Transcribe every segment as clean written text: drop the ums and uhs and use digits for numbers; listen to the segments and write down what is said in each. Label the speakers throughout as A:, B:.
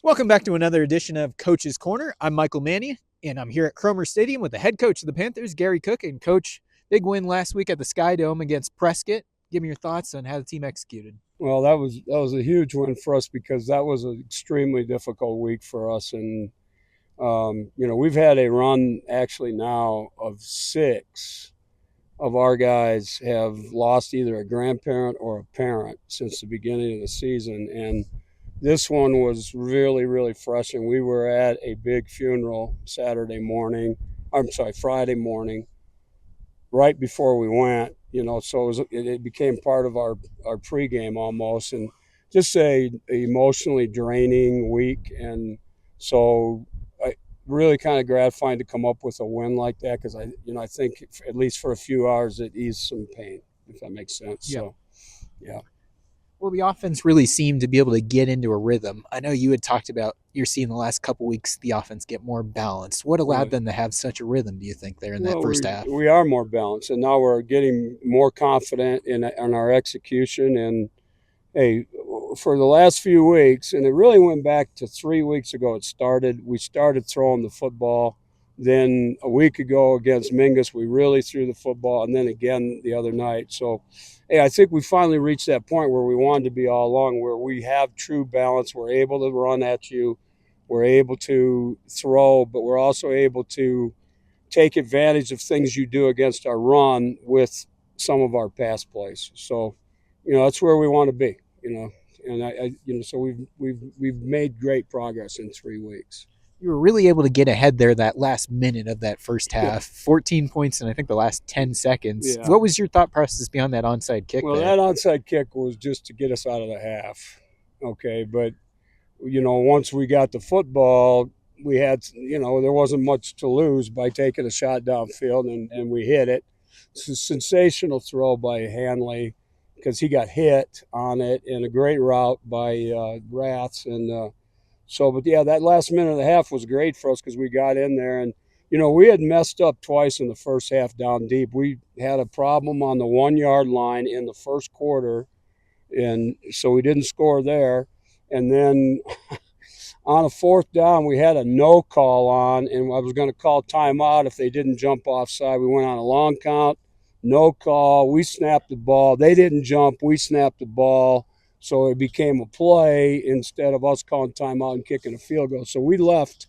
A: Welcome back to another edition of Coach's Corner. I'm Michael Manny, and I'm here at Cromer Stadium with the head coach of the Panthers, Gary Cook. And Coach, big win last week at the Sky Dome against Prescott. Give me your thoughts on how the team executed.
B: Well, that was a huge win for us because that was an extremely difficult week for us, and we've had a run actually now of six of our guys have lost either a grandparent or a parent since the beginning of the season, and this one was really really fresh. And we were at a big funeral Saturday morning. I'm sorry, Friday morning, right before we went, so it became part of our pregame almost, and just a emotionally draining week. And so I really kind of gratifying to come up with a win like that because I think at least for a few hours it eased some pain, if that makes sense.
A: Yeah.
B: So yeah.
A: Well, the offense really seemed to be able to get into a rhythm. I know you had talked about you're seeing the last couple weeks the offense get more balanced. What allowed
B: Right.
A: them to have such a rhythm, do you think, there in that
B: Well,
A: first
B: we,
A: half?
B: we are more balanced, and now we're getting more confident in our execution. And hey, for the last few weeks, and it really went back to 3 weeks ago. We started throwing the football. Then a week ago against Mingus, we really threw the football, and then again the other night. So, hey, I think we finally reached that point where we wanted to be all along, where we have true balance. We're able to run at you, we're able to throw, but we're also able to take advantage of things you do against our run with some of our pass plays. So, that's where we want to be. And so we've made great progress in 3 weeks.
A: You were really able to get ahead there that last minute of that first
B: Yeah,
A: half, 14 points in I think the last 10 seconds.
B: yeah.
A: What was your thought process beyond that onside kick
B: Well,
A: there?
B: that onside kick was just to get us out of the half. Okay, but once we got the football, we had, there wasn't much to lose by taking a shot downfield, and we hit it. It's a sensational throw by Hanley because he got hit on it, and a great route by Raths. And but yeah, that last minute and a half was great for us because we got in there. And, we had messed up twice in the first half down deep. We had a problem on the 1 yard line in the first quarter, and so we didn't score there. And then on a fourth down, we had a no call on, and I was going to call timeout if they didn't jump offside. We went on a long count, no call. We snapped the ball. They didn't jump. We snapped the ball. So it became a play instead of us calling timeout and kicking a field goal. So we left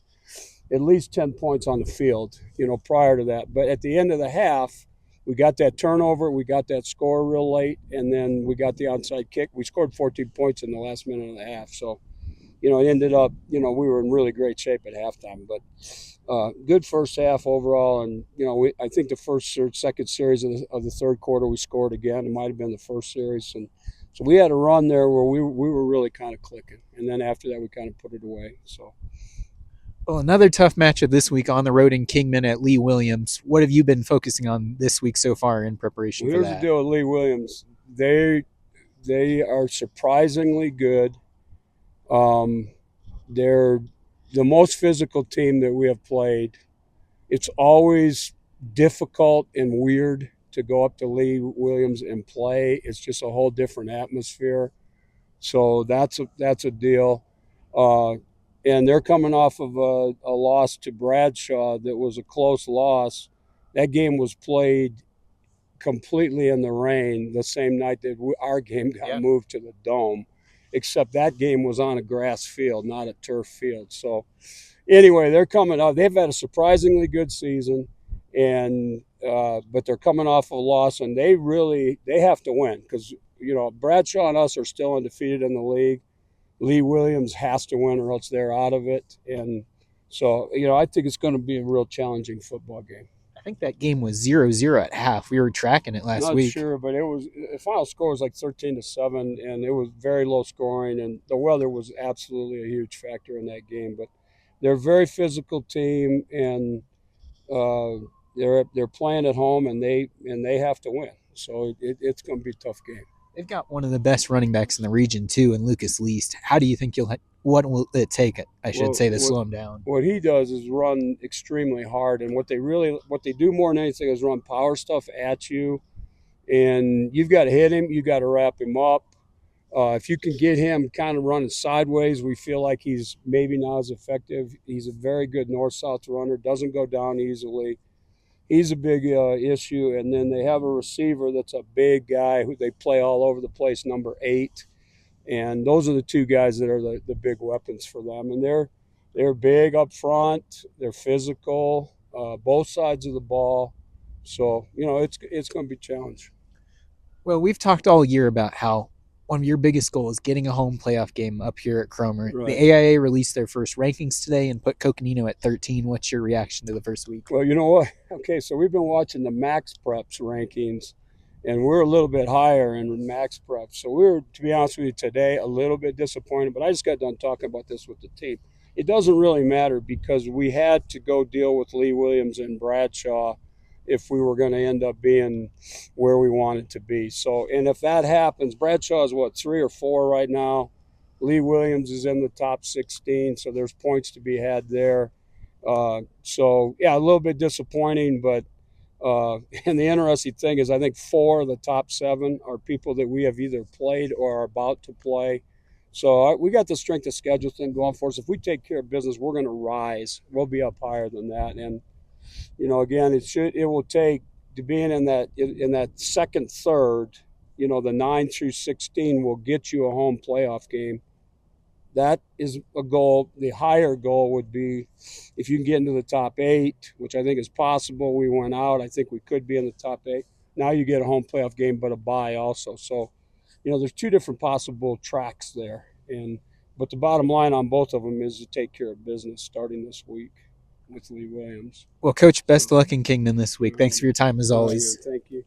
B: at least 10 points on the field, prior to that. But at the end of the half, we got that turnover, we got that score real late, and then we got the onside kick. We scored 14 points in the last minute and a half. So, it ended up, we were in really great shape at halftime. But good first half overall. And, I think the first or second series of the third quarter, we scored again. It might have been the first series. And so we had a run there where we were really kind of clicking. And then after that, we kind of put it away. So.
A: Well, another tough matchup this week on the road in Kingman at Lee Williams. What have you been focusing on this week so far in preparation
B: Well,
A: for
B: here's the
A: that?
B: deal with Lee Williams. They are surprisingly good. Um, they're the most physical team that we have played. It's always difficult and weird to go up to Lee Williams and play. It's just a whole different atmosphere. So that's a deal. Uh, and they're coming off of a loss to Bradshaw that was a close loss. That game was played completely in the rain the same night that our game got moved to the Dome, except that game was on a grass field, not a turf field. So anyway, they're coming up. They've had a surprisingly good season, and but they're coming off a loss, and they have to win because Bradshaw and us are still undefeated in the league. Lee Williams has to win, or else they're out of it. And so I think it's going to be a real challenging football game.
A: I think that game was 0-0 at half. We were tracking it last
B: Not
A: week.
B: sure, but the final score was like 13-7, and it was very low scoring, and the weather was absolutely a huge factor in that game. But they're a very physical team, and they're playing at home, and they have to win. So it's going to be a tough game.
A: They've got one of the best running backs in the region too, in Lucas Least. How do you think what will it take? I should
B: Well,
A: say to slow him down.
B: what he does is run extremely hard, and what they do more than anything is run power stuff at you, and you've got to hit him, you got to wrap him up. If you can get him kind of running sideways, we feel like he's maybe not as effective. He's a very good north-south runner, doesn't go down easily. He's a big issue. And then they have a receiver that's a big guy who they play all over the place, number 8. And those are the two guys that are the big weapons for them. And they're big up front. They're physical, both sides of the ball. So it's going to be a challenge.
A: Well, we've talked all year about how one of your biggest goals is getting a home playoff game up here at Cromer.
B: Right.
A: The AIA released their first rankings today and put Coconino at 13. What's your reaction to the first week?
B: Well, you know what? Okay, so we've been watching the Max Preps rankings, and we're a little bit higher in Max Preps. So we're, to be honest with you, today a little bit disappointed. But I just got done talking about this with the team. It doesn't really matter because we had to go deal with Lee Williams and Bradshaw if we were going to end up being where we wanted to be. So, and if that happens, Bradshaw is what, 3 or 4 right now. Lee Williams is in the top 16, so there's points to be had there. So yeah, a little bit disappointing, but and the interesting thing is I think 4 of the top 7 are people that we have either played or are about to play. So we got the strength of schedule thing going for us. If we take care of business, we're going to rise. We'll be up higher than that. And again, it will take to being in that second third. The 9 through 16 will get you a home playoff game. That is a goal. The higher goal would be if you can get into the top 8, which I think is possible. We went out. I think we could be in the top 8. Now you get a home playoff game, but a bye also. So, there's 2 different possible tracks there. But the bottom line on both of them is to take care of business starting this week with Lee Williams.
A: Well, Coach, best of luck in Kingdom this week. Thanks for your time as always.
B: Thank you.